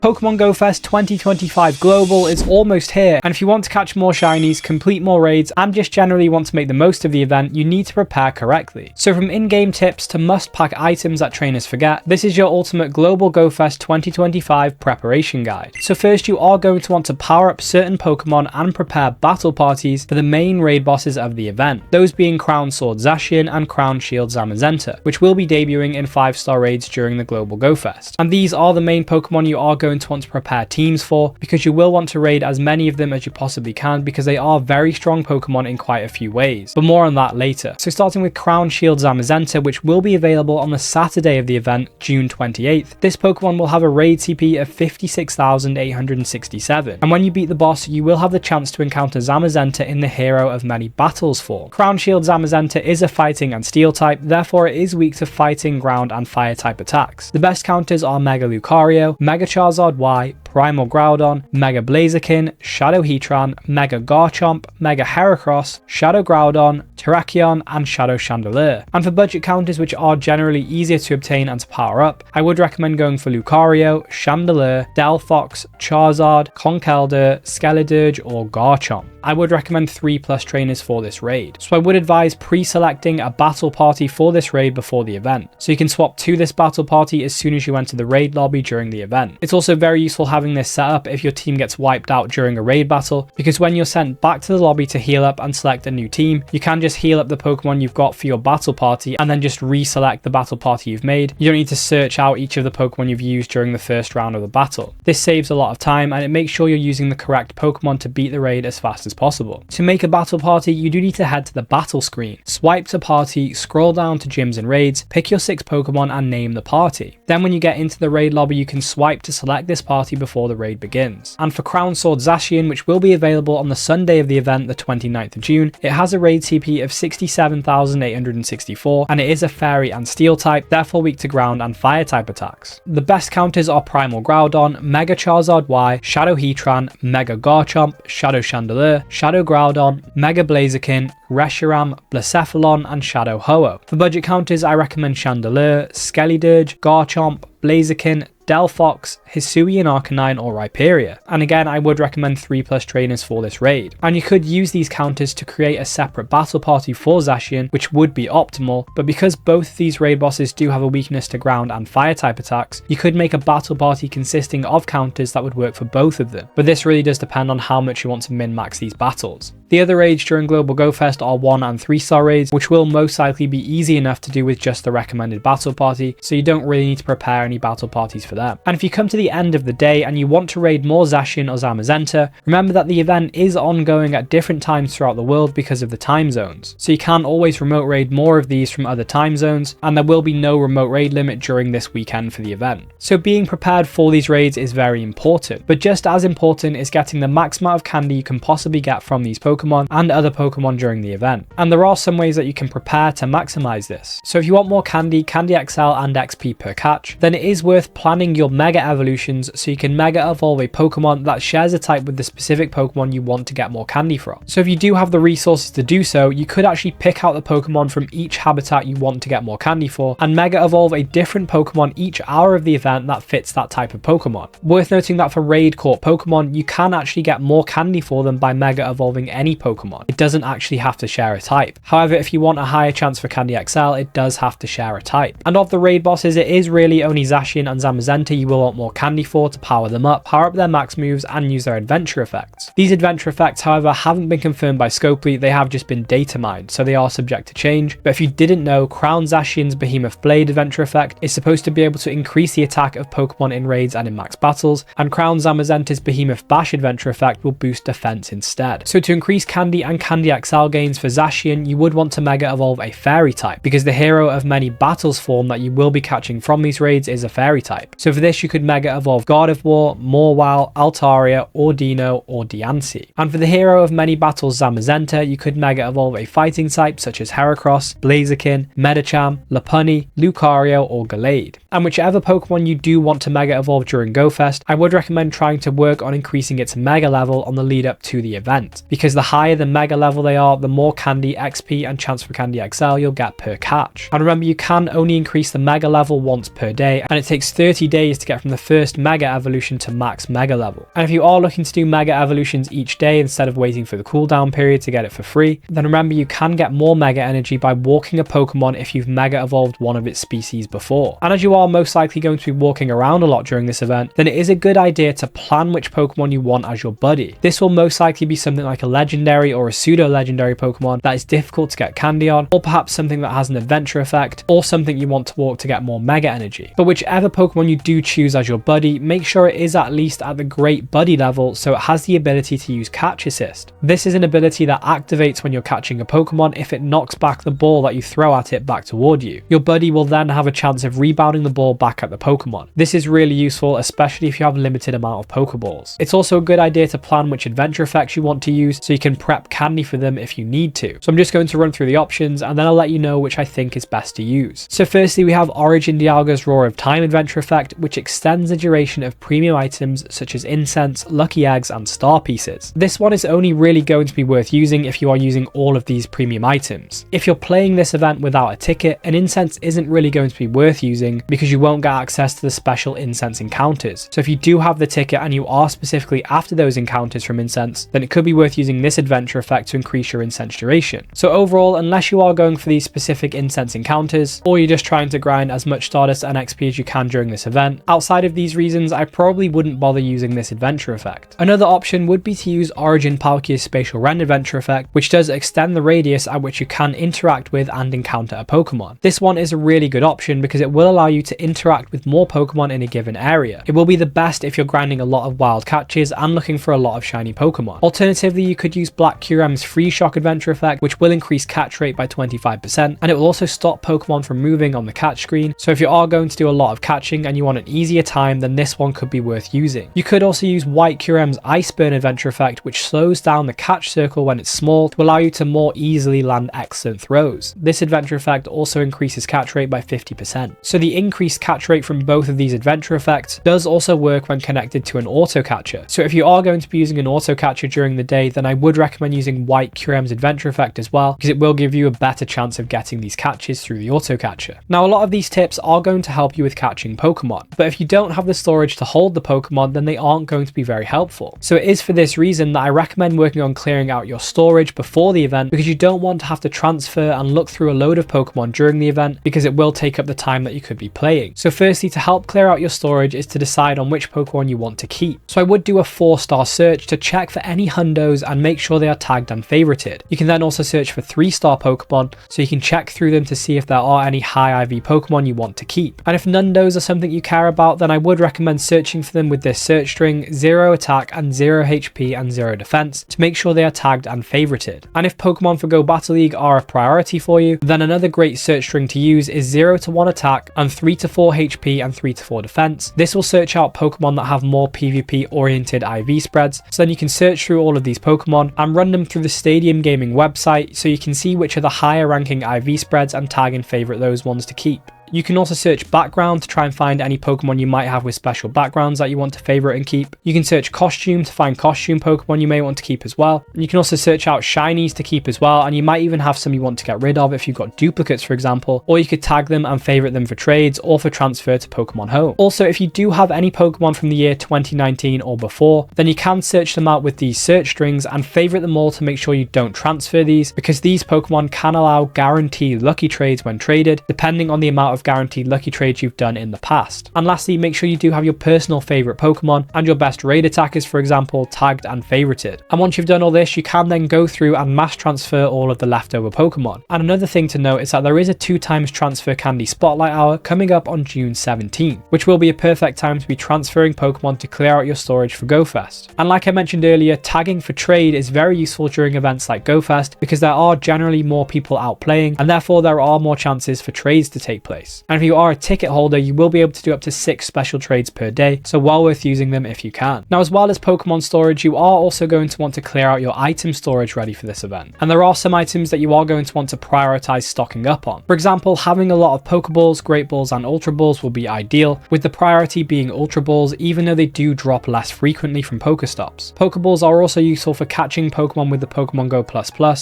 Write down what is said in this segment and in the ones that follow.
Pokemon Go Fest 2025 Global is almost here, and if you want to catch more shinies, complete more raids, and just generally want to make the most of the event, you need to prepare correctly. So from in-game tips to must-pack items that trainers forget, this is your ultimate Global Go Fest 2025 preparation guide. So first, you are going to want to power up certain Pokemon and prepare battle parties for the main raid bosses of the event, those being Crown Sword Zacian and Crown Shield Zamazenta, which will be debuting in 5-star raids during the Global Go Fest. And these are the main Pokemon you are going to want to prepare teams for, because you will want to raid as many of them as you possibly can, because they are very strong Pokemon in quite a few ways, but more on that later. So starting with Crown Shield Zamazenta, which will be available on the Saturday of the event, June 28th. This Pokemon will have a raid CP of 56,867, and when you beat the boss, you will have the chance to encounter Zamazenta in the Hero of Many Battles form. Crown Shield Zamazenta is a fighting and steel type, therefore it is weak to fighting, ground, and fire type attacks. The best counters are Mega Lucario, Mega Charizard Y, Primal Groudon, Mega Blaziken, Shadow Heatran, Mega Garchomp, Mega Heracross, Shadow Groudon, Terrakion, and Shadow Chandelure. And for budget counters which are generally easier to obtain and to power up, I would recommend going for Lucario, Chandelure, Delphox, Charizard, Conkeldurr, Skeledirge, or Garchomp. I would recommend 3+ trainers for this raid. So I would advise pre-selecting a battle party for this raid before the event, so you can swap to this battle party as soon as you enter the raid lobby during the event. It's also very useful having this set up if your team gets wiped out during a raid battle, because when you're sent back to the lobby to heal up and select a new team, you can just heal up the Pokemon you've got for your battle party and then just reselect the battle party you've made. You don't need to search out each of the Pokemon you've used during the first round of the battle. This saves a lot of time, and it makes sure you're using the correct Pokemon to beat the raid as fast as possible. To make a battle party, you do need to head to the battle screen, swipe to party, scroll down to gyms and raids, pick your 6 Pokemon and name the party. Then when you get into the raid lobby, you can swipe to select this party before the raid begins. And for Crown Sword Zacian, which will be available on the Sunday of the event, the 29th of June, it has a raid CP of 67,864, and it is a fairy and steel type, therefore weak to ground and fire type attacks. The best counters are Primal Groudon, Mega Charizard Y, Shadow Heatran, Mega Garchomp, Shadow Chandelure, Shadow Groudon, Mega Blaziken, Reshiram, Blacephalon, and Shadow Ho-Oh. For budget counters, I recommend Chandelure, Skeledirge, Garchomp, Blaziken, Delphox, Hisuian Arcanine, or Rhyperior. And again, I would recommend 3+ trainers for this raid. And you could use these counters to create a separate battle party for Zacian, which would be optimal, but because both these raid bosses do have a weakness to ground and fire type attacks, you could make a battle party consisting of counters that would work for both of them. But this really does depend on how much you want to min-max these battles. The other raids during Global Go Fest are 1 and 3-star raids, which will most likely be easy enough to do with just the recommended battle party, so you don't really need to prepare any battle parties for them. And if you come to the end of the day and you want to raid more Zacian or Zamazenta, remember that the event is ongoing at different times throughout the world because of the time zones, so you can always remote raid more of these from other time zones, and there will be no remote raid limit during this weekend for the event. So being prepared for these raids is very important, but just as important is getting the max amount of candy you can possibly get from these Pokemon and other Pokemon during the event. And there are some ways that you can prepare to maximize this. So if you want more candy, Candy XL, and XP per catch, then it is worth planning your Mega Evolutions so you can Mega Evolve a Pokemon that shares a type with the specific Pokemon you want to get more candy from. So if you do have the resources to do so, you could actually pick out the Pokemon from each habitat you want to get more candy for, and Mega Evolve a different Pokemon each hour of the event that fits that type of Pokemon. Worth noting that for raid caught Pokemon, you can actually get more candy for them by Mega Evolving any Pokemon. It doesn't actually have to share a type. However, if you want a higher chance for Candy XL, it does have to share a type. And of the raid bosses, it is really only Zacian and Zamazenta you will want more candy for to power them up, power up their max moves, and use their adventure effects. These adventure effects, however, haven't been confirmed by Scopely, they have just been data mined, so they are subject to change. But if you didn't know, Crown Zacian's Behemoth Blade adventure effect is supposed to be able to increase the attack of Pokemon in raids and in max battles, and Crown Zamazenta's Behemoth Bash adventure effect will boost defense instead. So to increase Candy and Candy XL gains for Zacian, you would want to Mega Evolve a Fairy type, because the Hero of Many Battles form that you will be catching from these raids is a Fairy type. So for this, you could Mega Evolve Gardevoir, Morwell, Altaria, Ordino, or Diancie. And for the Hero of Many Battles Zamazenta, you could Mega Evolve a Fighting type such as Heracross, Blaziken, Medicham, Lopunny, Lucario, or Gallade. And whichever Pokemon you do want to Mega Evolve during Go Fest, I would recommend trying to work on increasing its Mega level on the lead up to the event, because the higher the Mega level they are, the more Candy, XP, and chance for Candy XL you'll get per catch. And remember, you can only increase the Mega level once per day, and it takes 30 days to get from the first Mega Evolution to max Mega level. And if you are looking to do Mega Evolutions each day instead of waiting for the cooldown period to get it for free, then remember you can get more Mega Energy by walking a Pokemon if you've Mega Evolved one of its species before. And as you are most likely going to be walking around a lot during this event, then it is a good idea to plan which Pokemon you want as your buddy. This will most likely be something like a legendary or a pseudo-legendary Pokemon that is difficult to get candy on, or perhaps something that has an adventure effect, or something you want to walk to get more Mega Energy. But whichever Pokemon you do choose as your buddy, make sure it is at least at the Great Buddy level so it has the ability to use Catch Assist. This is an ability that activates when you're catching a Pokemon if it knocks back the ball that you throw at it back toward you. Your buddy will then have a chance of rebounding the ball back at the Pokemon. This is really useful, especially if you have a limited amount of Pokeballs. It's also a good idea to plan which adventure effects you want to use so you can prep candy for them if you need to. So I'm just going to run through the options and then I'll let you know which I think is best to use. So firstly, we have Origin Dialga's Roar of Time adventure effect, which extends the duration of premium items such as incense, lucky eggs, and star pieces. This one is only really going to be worth using if you are using all of these premium items. If you're playing this event without a ticket, an incense isn't really going to be worth using because you won't get access to the special incense encounters. So if you do have the ticket and you are specifically after those encounters from incense, then it could be worth using this adventure effect to increase your incense duration. So overall, unless you are going for these specific incense encounters, or you're just trying to grind as much Stardust and XP as you can during this event, outside of these reasons, I probably wouldn't bother using this adventure effect. Another option would be to use Origin Palkia's Spatial Rend adventure effect, which does extend the radius at which you can interact with and encounter a Pokemon. This one is a really good option because it will allow you to interact with more Pokemon in a given area. It will be the best if you're grinding a lot of wild catches and looking for a lot of shiny Pokemon. Alternatively, you could use Black Kyurem's Freeze Shock adventure effect, which will increase catch rate by 25%, and it will also stop Pokemon from moving on the catch screen. So if you are going to do a lot of catching and you want an easier time, then this one could be worth using. You could also use White Kyurem's Ice Burn adventure effect, which slows down the catch circle when it's small to allow you to more easily land excellent throws. This adventure effect also increases catch rate by 50%. So the increased catch rate from both of these adventure effects does also work when connected to an auto catcher. So if you are going to be using an auto catcher during the day, then I would recommend using White Kyurem's adventure effect as well, because it will give you a better chance of getting these catches through the auto catcher. Now, a lot of these tips are going to help you with catching Pokemon, but if you don't have the storage to hold the Pokemon, then they aren't going to be very helpful. So it is for this reason that I recommend working on clearing out your storage before the event, because you don't want to have to transfer and look through a load of Pokemon during the event, because it will take up the time that you could be playing. So firstly, to help clear out your storage is to decide on which Pokemon you want to keep. So I would do a 4-star search to check for any hundos and make sure they are tagged and favorited. You can then also search for 3-star Pokemon so you can check through them to see if there are any high IV Pokemon you want to keep. And if nundos are something you care about, then I would recommend searching for them with this search string 0 attack and 0 HP and 0 defense to make sure they are tagged and favorited. And if Pokemon for Go Battle League are a priority for you, then another great search string to use is 0 to 1 attack and 3 to 4 HP and 3 to 4 defense. This will search out Pokemon that have more PvP oriented IV spreads, so then you can search through all of these Pokemon and run them through the Stadium Gaming website so you can see which are the higher ranking IV spreads and tag and favorite those ones to keep. You can also search background to try and find any Pokemon you might have with special backgrounds that you want to favorite and keep. You can search costume to find costume Pokemon you may want to keep as well. And you can also search out shinies to keep as well, and you might even have some you want to get rid of if you've got duplicates, for example, or you could tag them and favorite them for trades or for transfer to Pokemon Home. Also, if you do have any Pokemon from the year 2019 or before, then you can search them out with these search strings and favorite them all to make sure you don't transfer these, because these Pokemon can allow guaranteed lucky trades when traded, depending on the amount of guaranteed lucky trades you've done in the past. And lastly, make sure you do have your personal favorite Pokemon and your best raid attackers, for example, tagged and favorited. And once you've done all this, you can then go through and mass transfer all of the leftover Pokemon. And another thing to note is that there is a 2x transfer candy spotlight hour coming up on June 17th, which will be a perfect time to be transferring Pokemon to clear out your storage for GoFest. And like I mentioned earlier, tagging for trade is very useful during events like GoFest because there are generally more people out playing, and therefore there are more chances for trades to take place. And if you are a ticket holder, you will be able to do up to 6 special trades per day, so well worth using them if you can. Now, as well as Pokemon storage, you are also going to want to clear out your item storage ready for this event. And there are some items that you are going to want to prioritize stocking up on. For example, having a lot of Pokeballs, Great Balls, and Ultra Balls will be ideal, with the priority being Ultra Balls, even though they do drop less frequently from Pokestops. Pokeballs are also useful for catching Pokemon with the Pokemon Go++,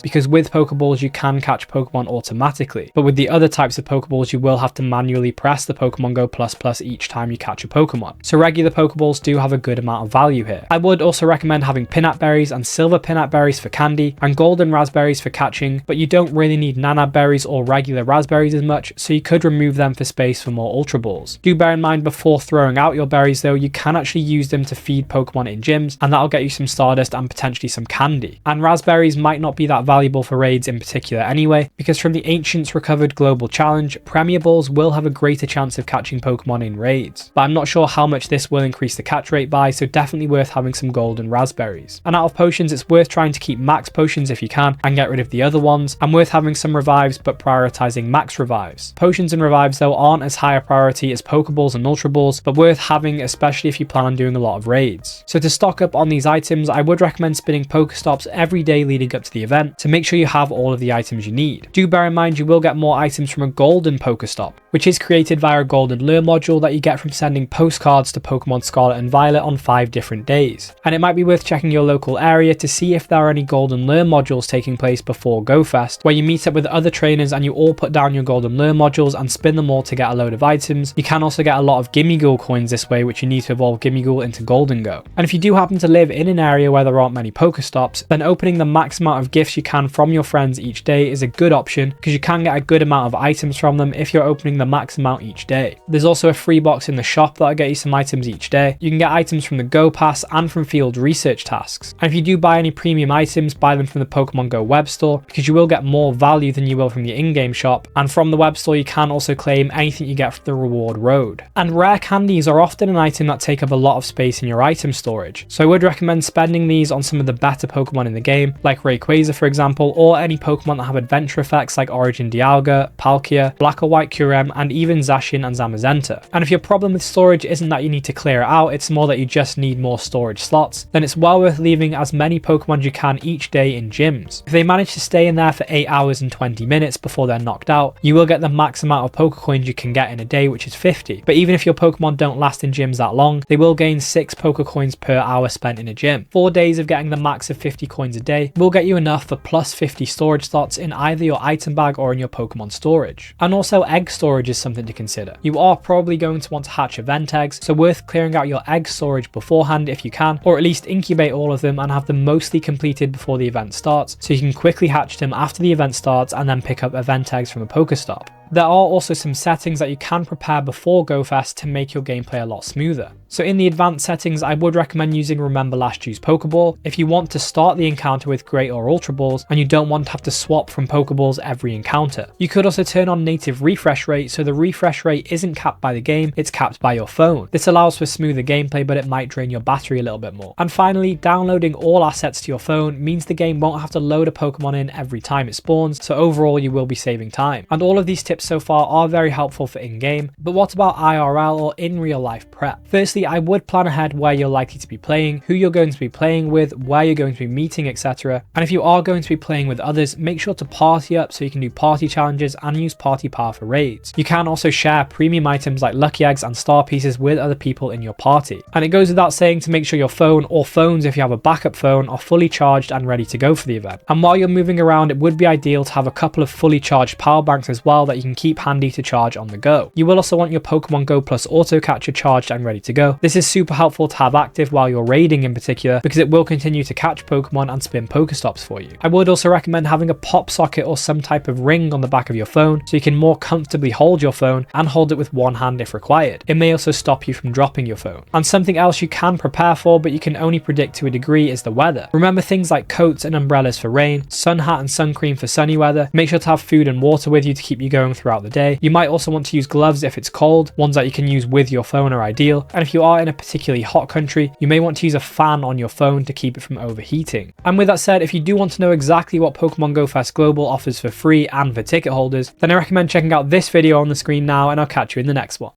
because with Pokeballs you can catch Pokemon automatically, but with the other types of Pokeballs you will have to manually press the Pokemon Go plus each time you catch a Pokemon. So regular Pokeballs do have a good amount of value here. I would also recommend having Pinap Berries and Silver Pinap Berries for candy and Golden Raspberries for catching, but you don't really need Nanab Berries or regular Raspberries as much, so you could remove them for space for more Ultra Balls. Do bear in mind before throwing out your berries though, you can actually use them to feed Pokemon in gyms, and that'll get you some Stardust and potentially some candy. And Raspberries might not be that valuable for raids in particular anyway, because from the Ancients Recovered Global Challenge, Premier Balls will have a greater chance of catching Pokemon in raids. But I'm not sure how much this will increase the catch rate by, so definitely worth having some Golden Raspberries. And out of potions, it's worth trying to keep max potions if you can, and get rid of the other ones, and worth having some revives but prioritizing max revives. Potions and revives though aren't as high a priority as Pokeballs and Ultra Balls, but worth having especially if you plan on doing a lot of raids. So to stock up on these items, I would recommend spinning Pokestops every day leading up to the event to make sure you have all of the items you need. Do bear in mind you will get more items from a Golden Pokestop, which is created via a Golden Lure module that you get from sending postcards to Pokemon Scarlet and Violet on 5 different days. And it might be worth checking your local area to see if there are any Golden Lure modules taking place before GoFest, where you meet up with other trainers and you all put down your Golden Lure modules and spin them all to get a load of items. You can also get a lot of Gimmighoul coins this way, which you need to evolve Gimmighoul into Gholdengo. And if you do happen to live in an area where there aren't many Pokestops, then opening the max amount of gifts you can from your friends each day is a good option, because you can get a good amount of items from them if you're opening the max amount each day. There's also a free box in the shop that'll get you some items each day. You can get items from the Go Pass and from field research tasks. And if you do buy any premium items, buy them from the Pokemon Go web store, because you will get more value than you will from the in-game shop. And from the web store you can also claim anything you get from the reward road. And rare candies are often an item that take up a lot of space in your item storage, so I would recommend spending these on some of the better Pokemon in the game, like Rayquaza for example, or any Pokemon that have adventure effects like Origin Dialga, Palkia, Black or White Kyurem, and even Zacian and Zamazenta. And if your problem with storage isn't that you need to clear it out, it's more that you just need more storage slots, then it's well worth leaving as many Pokemon you can each day in gyms. If they manage to stay in there for 8 hours and 20 minutes before they're knocked out, you will get the max amount of Pokecoins you can get in a day, which is 50. But even if your Pokemon don't last in gyms that long, they will gain 6 Pokecoins per hour spent in a gym. 4 days of getting the max of 50 coins a day will get you enough for plus 50 storage slots in either your item bag or in your Pokemon storage. And also egg storage is something to consider. You are probably going to want to hatch event eggs, so worth clearing out your egg storage beforehand if you can, or at least incubate all of them and have them mostly completed before the event starts, so you can quickly hatch them after the event starts and then pick up event eggs from a Pokestop. There are also some settings that you can prepare before GoFest to make your gameplay a lot smoother. So in the advanced settings, I would recommend using Remember Last Use Pokeball if you want to start the encounter with Great or Ultra Balls and you don't want to have to swap from Pokeballs every encounter. You could also turn on native refresh rate, so the refresh rate isn't capped by the game, it's capped by your phone. This allows for smoother gameplay, but it might drain your battery a little bit more. And finally, downloading all assets to your phone means the game won't have to load a Pokemon in every time it spawns, so overall you will be saving time. And all of these tips so far are very helpful for in-game, but what about IRL or in real life prep? Firstly, I would plan ahead where you're likely to be playing, who you're going to be playing with, where you're going to be meeting, etc. And if you are going to be playing with others, make sure to party up so you can do party challenges and use party power for raids. You can also share premium items like lucky eggs and star pieces with other people in your party. And it goes without saying to make sure your phone, or phones if you have a backup phone, are fully charged and ready to go for the event. And while you're moving around, it would be ideal to have a couple of fully charged power banks as well that you can keep handy to charge on the go. You will also want your Pokemon Go Plus auto catcher charged and ready to go. This is super helpful to have active while you're raiding in particular, because it will continue to catch Pokemon and spin Pokestops for you. I would also recommend having a pop socket or some type of ring on the back of your phone so you can more comfortably hold your phone and hold it with one hand if required. It may also stop you from dropping your phone. And something else you can prepare for but you can only predict to a degree is the weather. Remember things like coats and umbrellas for rain, sun hat and sun cream for sunny weather. Make sure to have food and water with you to keep you going throughout the day. You might also want to use gloves if it's cold. Ones that you can use with your phone are ideal. And if you are in a particularly hot country, you may want to use a fan on your phone to keep it from overheating. And with that said, if you do want to know exactly what Pokemon Go Fest Global offers for free and for ticket holders, then I recommend checking out this video on the screen now, and I'll catch you in the next one.